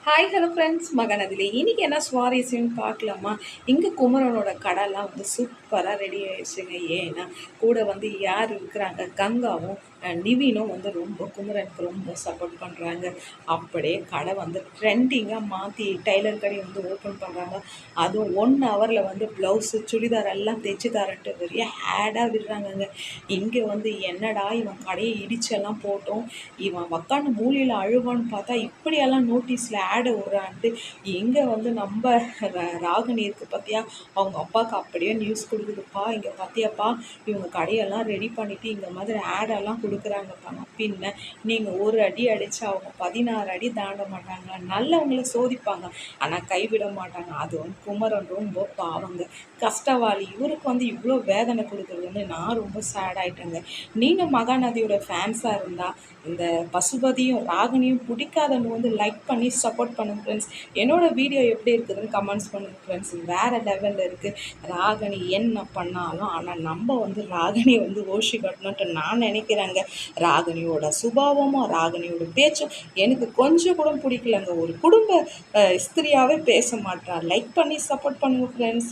Hi hello friends மகனதிலே இன்றைக்கி என்ன சுவாரஸ்யம்னு பார்க்கலாமா. இங்கே குமரனோட கடைலாம் வந்து சூப்பராக ரெடி ஆயிடுச்சுங்க. ஏன்னா கூட வந்து யார் இருக்கிறாங்க, கங்காவும் நிவினும் வந்து ரொம்ப குமரனுக்கு ரொம்ப சப்போர்ட் பண்ணுறாங்க. அப்படியே கடை வந்து ட்ரெண்டிங்காக மாற்றி டெய்லர் கடை வந்து ஓப்பன் பண்ணுறாங்க. அதுவும் 1 ஹவரில் வந்து ப்ளவுஸு சுடிதார் எல்லாம் தைச்சி தரன்ட்டு பெரிய ஆடாக விடுறாங்கங்க. இங்கே வந்து என்னடா இவன் கடையை இடிச்செல்லாம் போட்டோம், இவன் உக்காந்து மூலையில் அழுவான்னு பார்த்தா இப்படியெல்லாம் நோட்டீஸில் ஆடை விட்றான்ட்டு எங்கே வந்து நம்ம ராகினி இருக்குது பார்த்தியா, அவங்க அப்பாவுக்கு அப்படியே நியூஸ் கொடுக்குதுப்பா, இங்கே பார்த்தியாப்பா இவங்க கடையெல்லாம் ரெடி பண்ணிவிட்டு இந்த மாதிரி ஆடெல்லாம் கொடுக்குறாங்கப்பா. பின்ன நீங்கள் ஒரு அடி அடித்தா அவங்க 16 அடி தாண்ட மாட்டாங்க. நல்லவங்களை சோதிப்பாங்க ஆனால் கைவிட மாட்டாங்க. அது வந்து குமரன் ரொம்ப பாவங்க, கஷ்டவாளி. இவருக்கு வந்து இவ்வளோ வேதனை கொடுக்குறது வந்து நான் ரொம்ப சேட் ஆகிட்டேங்க. நீங்கள் மகாநதியோட ஃபேன்ஸாக இருந்தால் இந்த பசுபதியும் ராகினியும் பிடிக்காதவங்க வந்து லைக் பண்ணி சப்போர்ட் பண்ணுங்க ஃப்ரெண்ட்ஸ். என்னோடய வீடியோ எப்படி இருக்குதுன்னு கமெண்ட்ஸ் பண்ணுங்கள் ஃப்ரெண்ட்ஸ். வேறு லெவலில் இருக்குது. ராகினி என்ன பண்ணாலும் ஆனால் நம்ம வந்து ராகினி வந்து ஓஷி கட்டணுன்ட்டு நான் நினைக்கிறேங்க. ராகினியோட சுபாவமும் ராகினியோட பேச்சும் எனக்கு கொஞ்சம் கூட பிடிக்கலங்க. ஒரு குடும்ப ஸ்திரியாகவே பேச மாட்டா. லைக் பண்ணி சப்போர்ட் பண்ணுங்கள் ஃப்ரெண்ட்ஸ்.